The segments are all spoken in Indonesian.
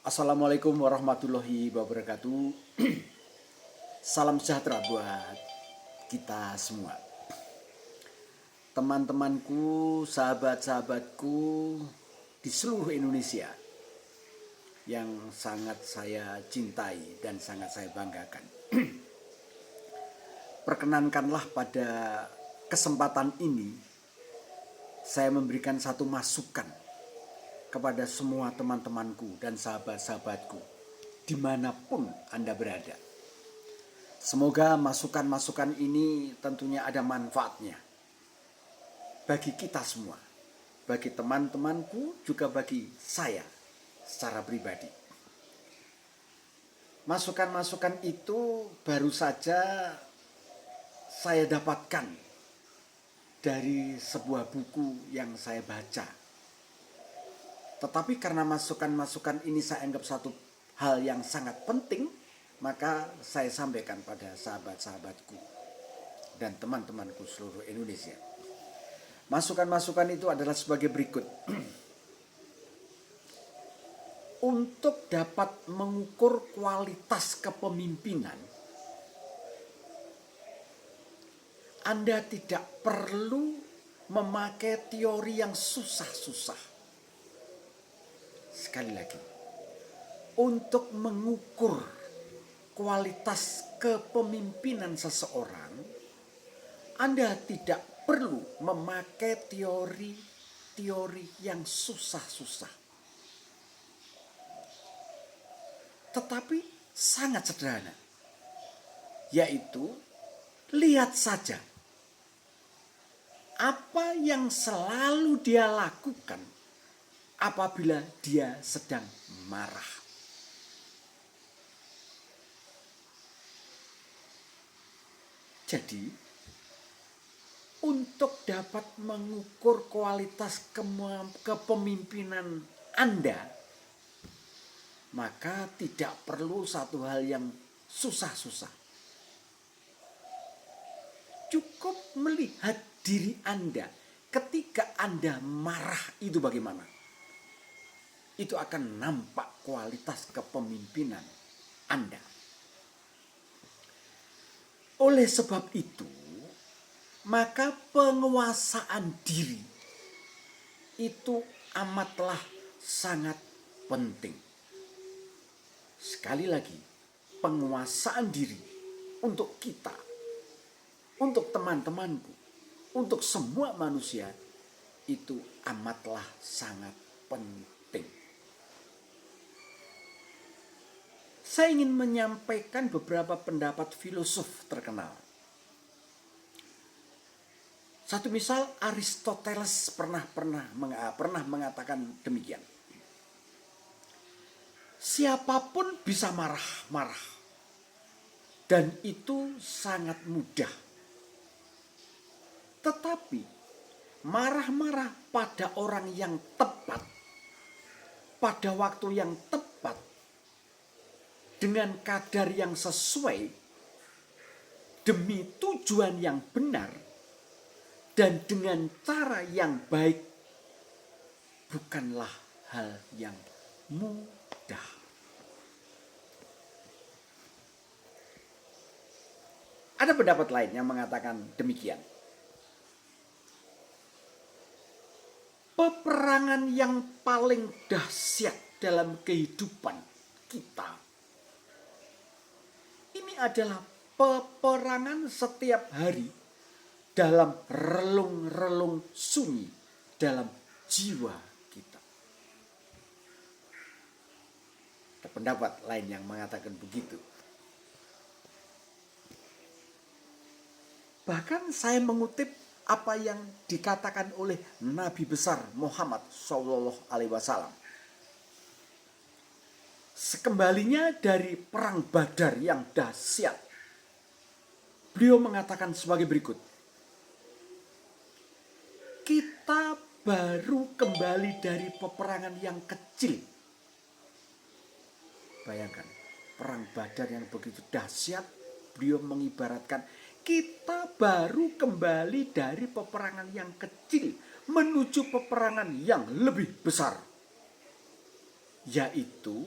Assalamualaikum warahmatullahi wabarakatuh. Salam sejahtera buat kita semua. Teman-temanku, sahabat-sahabatku di seluruh Indonesia yang sangat saya cintai dan sangat saya banggakan. Perkenankanlah pada kesempatan ini saya memberikan satu masukan kepada semua teman-temanku dan sahabat-sahabatku dimanapun Anda berada. Semoga masukan-masukan ini tentunya ada manfaatnya bagi kita semua, bagi teman-temanku, juga bagi saya secara pribadi. Masukan-masukan itu baru saja saya dapatkan dari sebuah buku yang saya baca. Tetapi karena masukan-masukan ini saya anggap satu hal yang sangat penting, maka saya sampaikan pada sahabat-sahabatku dan teman-temanku seluruh Indonesia. Masukan-masukan itu adalah sebagai berikut. Untuk dapat mengukur kualitas kepemimpinan, Anda tidak perlu memakai teori yang susah-susah. Sekali lagi, untuk mengukur kualitas kepemimpinan seseorang, Anda tidak perlu memakai teori yang susah-susah. Tetapi sangat sederhana, yaitu lihat saja apa yang selalu dia lakukan apabila dia sedang marah. Jadi, untuk dapat mengukur kualitas kepemimpinan Anda, maka tidak perlu satu hal yang susah-susah. Cukup melihat diri Anda ketika Anda marah itu bagaimana. Itu akan nampak kualitas kepemimpinan Anda. Oleh sebab itu, maka penguasaan diri itu amatlah sangat penting. Sekali lagi, penguasaan diri untuk kita, untuk teman-temanku, untuk semua manusia itu amatlah sangat penting. Saya ingin menyampaikan beberapa pendapat filosof terkenal. Satu misal, Aristoteles pernah mengatakan demikian. Siapapun bisa marah-marah, dan itu sangat mudah. Tetapi marah-marah pada orang yang tepat, pada waktu yang tepat, dengan kadar yang sesuai, demi tujuan yang benar, dan dengan cara yang baik, bukanlah hal yang mudah. Ada pendapat lain yang mengatakan demikian. Peperangan yang paling dahsyat dalam kehidupan kita, ini adalah peperangan setiap hari dalam relung-relung sunyi dalam jiwa kita. Ada pendapat lain yang mengatakan begitu. Bahkan saya mengutip apa yang dikatakan oleh Nabi besar Muhammad SAW. Sekembalinya dari perang Badar yang dahsyat, beliau mengatakan sebagai berikut. Kita baru kembali dari peperangan yang kecil. Bayangkan, perang Badar yang begitu dahsyat, beliau mengibaratkan kita baru kembali dari peperangan yang kecil menuju peperangan yang lebih besar, yaitu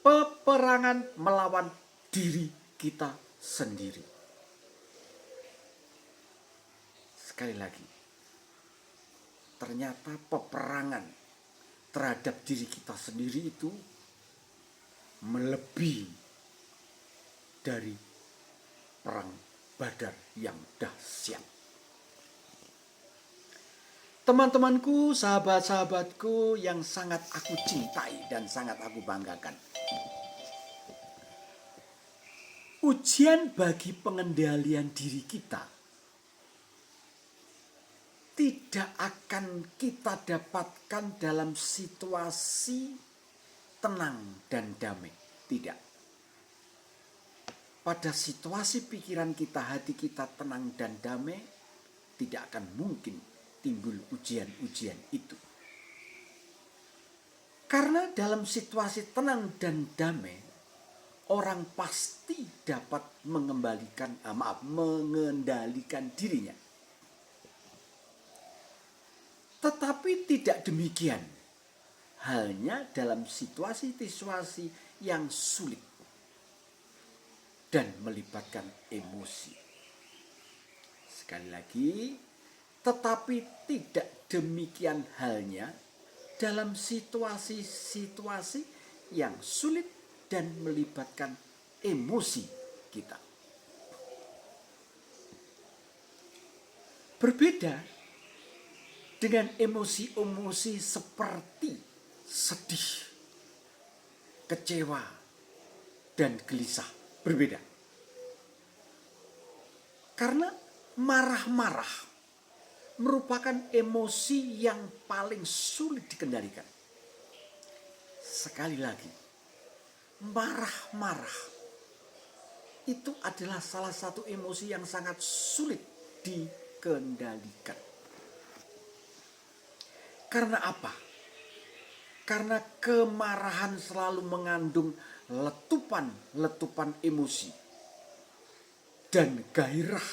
peperangan melawan diri kita sendiri. Sekali lagi, ternyata peperangan terhadap diri kita sendiri itu melebihi dari perang Badar yang dahsyat. Teman-temanku, sahabat-sahabatku yang sangat aku cintai dan sangat aku banggakan. Ujian bagi pengendalian diri kita tidak akan kita dapatkan dalam situasi tenang dan damai. Tidak. Pada situasi pikiran kita, hati kita tenang dan damai, tidak akan mungkin timbul ujian-ujian itu. Karena dalam situasi tenang dan damai, orang pasti dapat mengendalikan dirinya. Tetapi tidak demikian halnya dalam situasi-situasi yang sulit dan melibatkan emosi. Sekali lagi, tetapi tidak demikian halnya dalam situasi-situasi yang sulit dan melibatkan emosi kita. Berbeda dengan emosi-emosi seperti sedih, kecewa, dan gelisah. Berbeda. Karena marah-marah merupakan emosi yang paling sulit dikendalikan. Sekali lagi, marah-marah itu adalah salah satu emosi yang sangat sulit dikendalikan. Karena apa? Karena kemarahan selalu mengandung letupan-letupan emosi dan gairah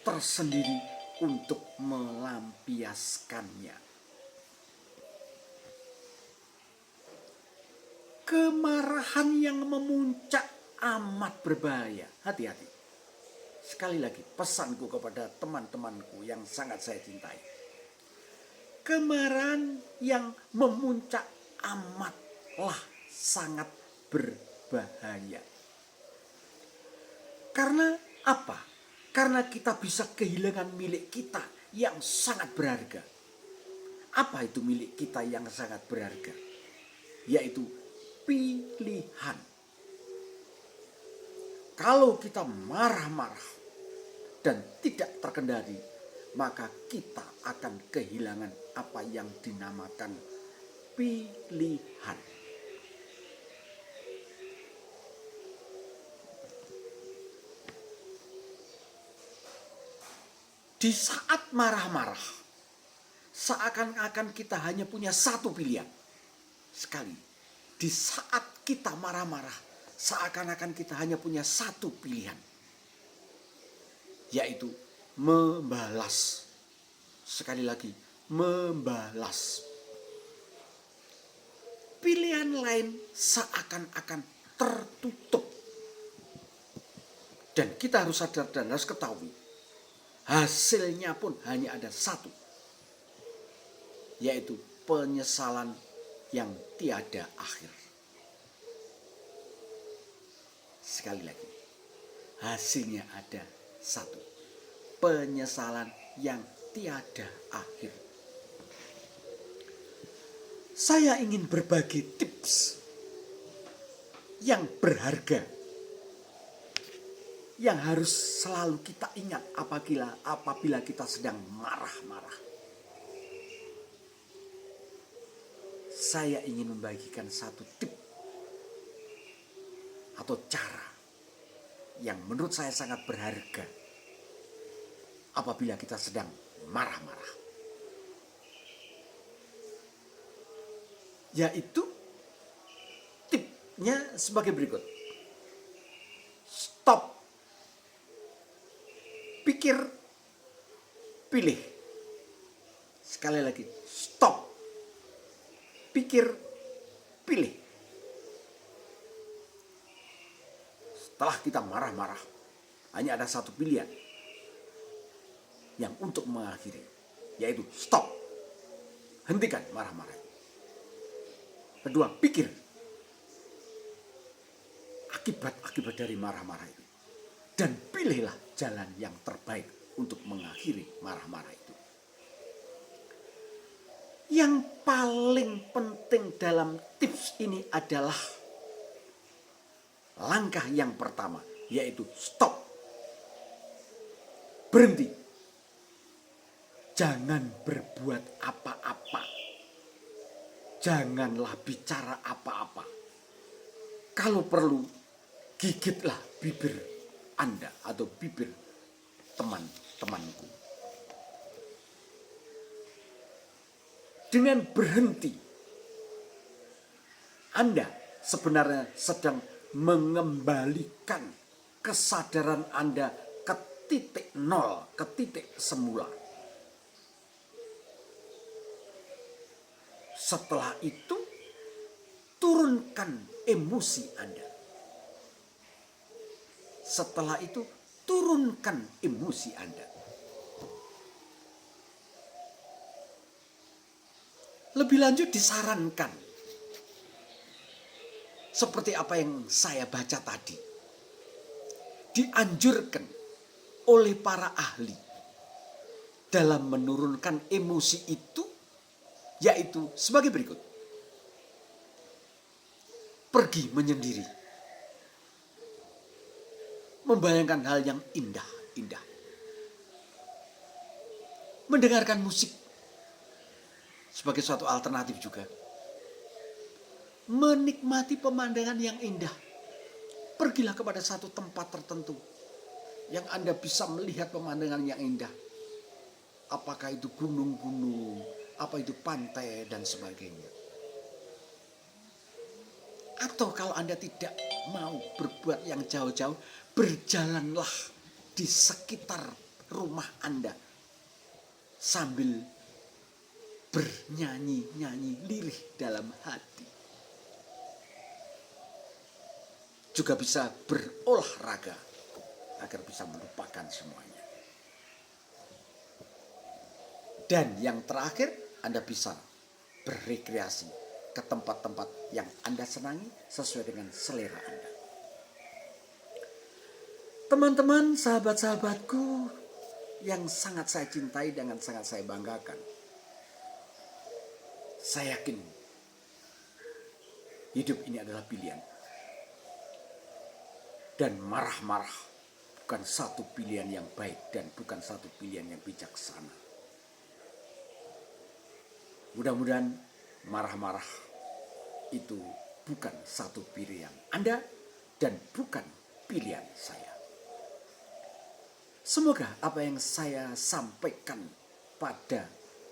tersendiri untuk melampiaskannya. Kemarahan yang memuncak amat berbahaya. Hati-hati. Sekali lagi pesanku kepada teman-temanku yang sangat saya cintai. Kemarahan yang memuncak amatlah sangat berbahaya. Karena apa? Karena kita bisa kehilangan milik kita yang sangat berharga. Apa itu milik kita yang sangat berharga? Yaitu pilihan. Kalau kita marah-marah dan tidak terkendali, maka kita akan kehilangan apa yang dinamakan pilihan. Di saat marah-marah, seakan-akan kita hanya punya satu pilihan. Sekali, di saat kita marah-marah, seakan-akan kita hanya punya satu pilihan. Yaitu membalas. Sekali lagi, membalas. Pilihan lain seakan-akan tertutup. Dan kita harus sadar dan harus ketahui, hasilnya pun hanya ada satu, yaitu penyesalan yang tiada akhir. Sekali lagi, hasilnya ada satu, penyesalan yang tiada akhir. Saya ingin berbagi tips yang berharga, yang harus selalu kita ingat apabila kita sedang marah-marah. Saya ingin membagikan satu tip atau cara yang menurut saya sangat berharga apabila kita sedang marah-marah. Yaitu tipnya sebagai berikut. Stop. Pikir, pilih. Sekali lagi, stop. Pikir, pilih. setelah kita marah-marah, hanya ada satu pilihan yang untuk mengakhiri, yaitu stop. Hentikan marah-marah. Kedua, pikir akibat-akibat dari marah-marah itu. Dan pilihlah jalan yang terbaik untuk mengakhiri marah-marah itu. Yang paling penting dalam tips ini adalah langkah yang pertama, yaitu stop. Berhenti. Jangan berbuat apa-apa. Janganlah bicara apa-apa. Kalau perlu, gigitlah bibir Anda atau bibir teman-temanku. Dengan berhenti, Anda sebenarnya sedang mengembalikan kesadaran Anda ke titik nol, ke titik semula. Setelah itu, turunkan emosi Anda. Setelah itu, turunkan emosi Anda. Lebih lanjut disarankan, seperti apa yang saya baca tadi, dianjurkan oleh para ahli dalam menurunkan emosi itu, yaitu sebagai berikut. Pergi menyendiri. Membayangkan hal yang indah-indah. Mendengarkan musik sebagai suatu alternatif juga. Menikmati pemandangan yang indah. Pergilah kepada satu tempat tertentu yang Anda bisa melihat pemandangan yang indah. Apakah itu gunung-gunung, apa itu pantai dan sebagainya. Atau kalau Anda tidak mau berbuat yang jauh-jauh, berjalanlah di sekitar rumah Anda sambil bernyanyi-nyanyi lirih dalam hati. Juga bisa berolahraga agar bisa melupakan semuanya. Dan yang terakhir, Anda bisa berrekreasi ke tempat-tempat yang Anda senangi sesuai dengan selera Anda. Teman-teman, sahabat-sahabatku yang sangat saya cintai dan sangat saya banggakan. Saya yakin hidup ini adalah pilihan. Dan marah-marah bukan satu pilihan yang baik dan bukan satu pilihan yang bijaksana. Mudah-mudahan marah-marah itu bukan satu pilihan Anda dan bukan pilihan saya. Semoga apa yang saya sampaikan pada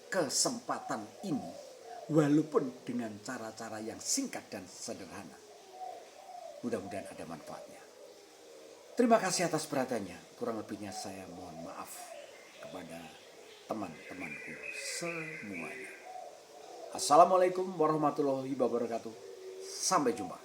kesempatan ini, walaupun dengan cara-cara yang singkat dan sederhana, mudah-mudahan ada manfaatnya. Terima kasih atas perhatiannya. Kurang lebihnya saya mohon maaf kepada teman-temanku semuanya. Assalamualaikum warahmatullahi wabarakatuh. Sampai jumpa.